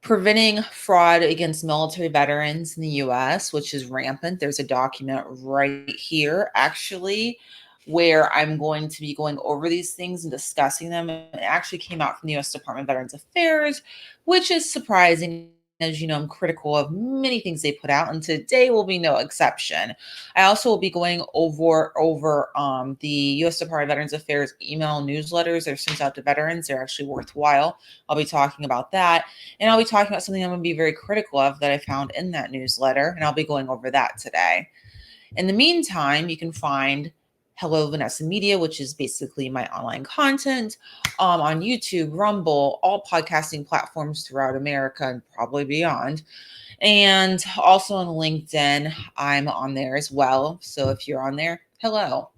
preventing fraud against military veterans in the US, which is rampant. There's a document right here, actually, where I'm going to be going over these things and discussing them. It actually came out from the US Department of Veterans Affairs, which is surprising. As you know, I'm critical of many things they put out, and today will be no exception. I also will be going over the U.S. Department of Veterans Affairs email newsletters that are sent out to veterans. They're actually worthwhile. I'll be talking about that, and I'll be talking about something I'm going to be very critical of that I found in that newsletter, and I'll be going over that today. In the meantime, you can find Hello Vanessa Media, which is basically my online content on YouTube, Rumble, all podcasting platforms throughout America and probably beyond. And also on LinkedIn, I'm on there as well. So if you're on there, hello.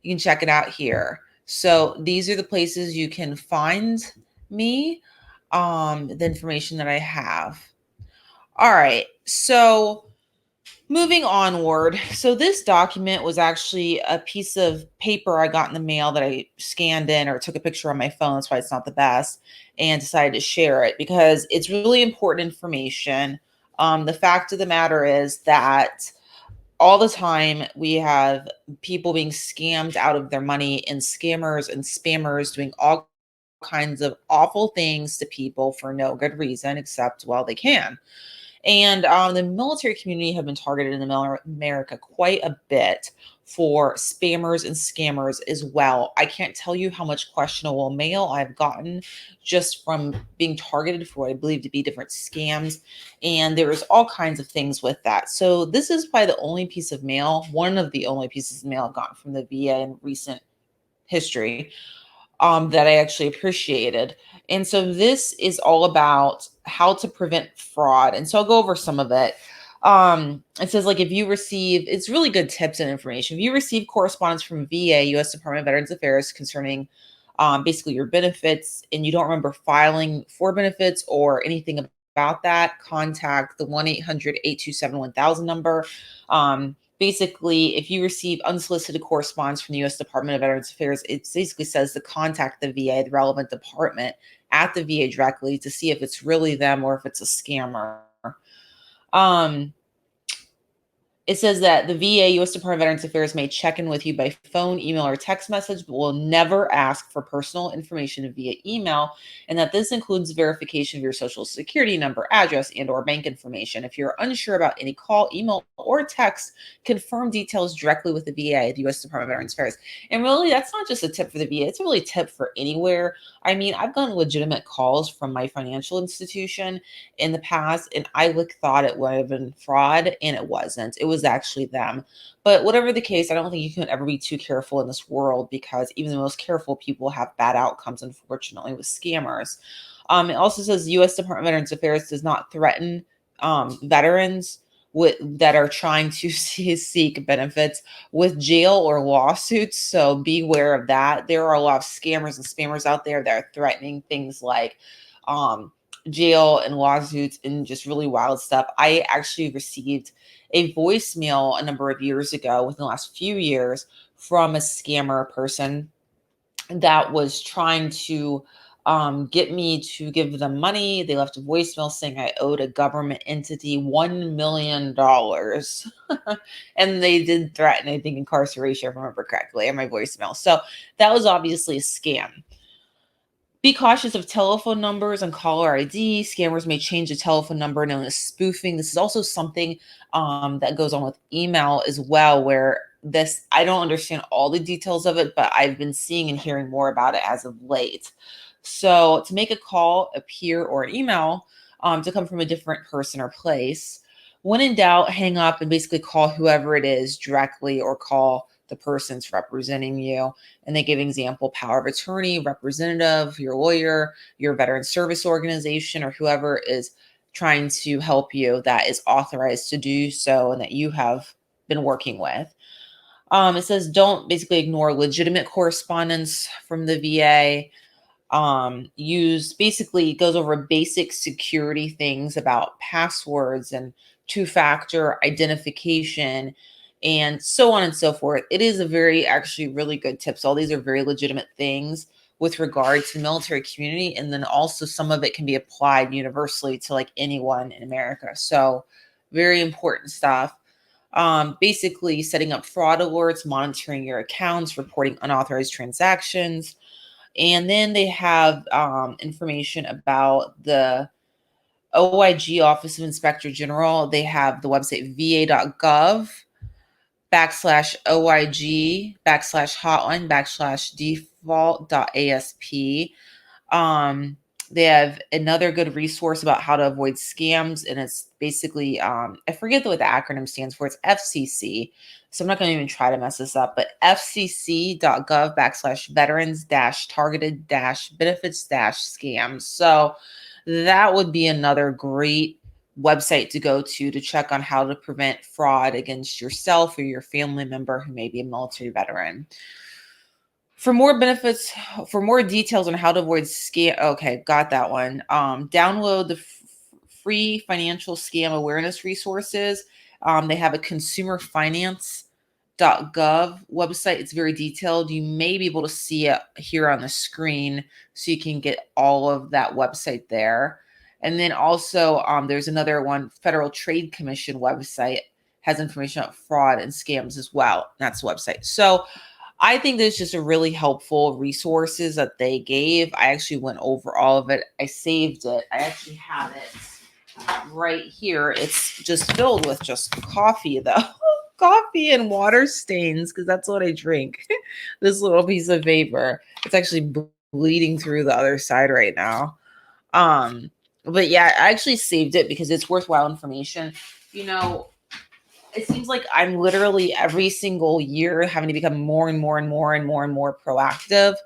You can check it out here. So these are the places you can find me, the information that I have. All right. So moving onward. So this document was actually a piece of paper I got in the mail that I scanned in or took a picture on my phone. That's why it's not the best, and decided to share it because it's really important information. The fact of the matter is that all the time we have people being scammed out of their money, and scammers and spammers doing all kinds of awful things to people for no good reason except, well, they can. And the military community have been targeted in America quite a bit for spammers and scammers as well. I can't tell you how much questionable mail I've gotten just from being targeted for what I believe to be different scams. And there's all kinds of things with that. So this is probably the only piece of mail, one of the only pieces of mail I've gotten from the VA in recent history that I actually appreciated. And so this is all about how to prevent fraud. And so I'll go over some of it. It says, like, if you receive, it's really good tips and information. If you receive correspondence from VA, U.S. Department of Veterans Affairs, concerning basically your benefits, and you don't remember filing for benefits or anything about that, contact the 1-800-827-1000 number. Basically, if you receive unsolicited correspondence from the U.S. Department of Veterans Affairs, it basically says to contact the VA, the relevant department at the VA directly, to see if it's really them or if it's a scammer. It says that the VA, U.S. Department of Veterans Affairs, may check in with you by phone, email, or text message, but will never ask for personal information via email, and that this includes verification of your social security number, address, and or bank information. If you're unsure about any call, email, or text, confirm details directly with the VA, the U.S. Department of Veterans Affairs. And really, that's not just a tip for the VA. It's a really tip for anywhere. I mean, I've gotten legitimate calls from my financial institution in the past, and I thought it would have been fraud, and it wasn't. It was actually them. But whatever the case, I don't think you can ever be too careful in this world, because even the most careful people have bad outcomes, unfortunately, with scammers. It also says U.S. Department of Veterans Affairs does not threaten veterans that are trying to seek benefits with jail or lawsuits. So beware of that. There are a lot of scammers and spammers out there that are threatening things like jail and lawsuits and just really wild stuff. I actually received a voicemail a number of years ago, within the last few years, from a scammer person that was trying to get me to give them money. They left a voicemail saying I owed a government entity $1 million. And they did threaten, I think, incarceration, if I remember correctly, on my voicemail. So that was obviously a scam. Be cautious of telephone numbers and caller ID. Scammers may change the telephone number, known as spoofing. This is also something that goes on with email as well, where I don't understand all the details of it, but I've been seeing and hearing more about it as of late. So to make a call appear or an email to come from a different person or place, when in doubt, hang up and basically call whoever it is directly, or call the person's representing you. And they give example: power of attorney, representative, your lawyer, your veteran service organization, or whoever is trying to help you that is authorized to do so and that you have been working with. It says don't basically ignore legitimate correspondence from the VA. It goes over basic security things about passwords and two-factor identification and so on and so forth. It is a very, actually really good tips. All these are very legitimate things with regard to the military community. And then also some of it can be applied universally to like anyone in America. So very important stuff. Basically setting up fraud alerts, monitoring your accounts, reporting unauthorized transactions. And then they have information about the OIG, Office of Inspector General. They have the website va.gov/OIG/hotline/default.asp. They have another good resource about how to avoid scams, and it's basically I forget what the acronym stands for. It's FCC, so I'm not going to even try to mess this up. But fcc.gov/veterans-targeted-benefits-scams. So that would be another great website to go to check on how to prevent fraud against yourself or your family member who may be a military veteran. For more benefits, for more details on how to avoid scam, okay, got that one. Download the free financial scam awareness resources. They have a consumerfinance.gov website. It's very detailed. You may be able to see it here on the screen, so you can get all of that website there. And then also, there's another one, Federal Trade Commission website, has information about fraud and scams as well. That's the website. So I think there's just a really helpful resources that they gave. I actually went over all of it. I saved it. I actually have it right here. It's just filled with just coffee, though. Coffee and water stains, because that's what I drink. This little piece of paper. It's actually bleeding through the other side right now. But yeah, I actually saved it because it's worthwhile information. You know, it seems like I'm literally every single year having to become more and more and more and more and more proactive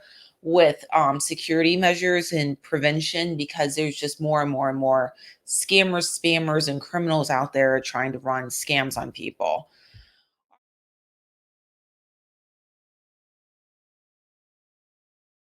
with security measures and prevention, because there's just more and more scammers, spammers, and criminals out there trying to run scams on people.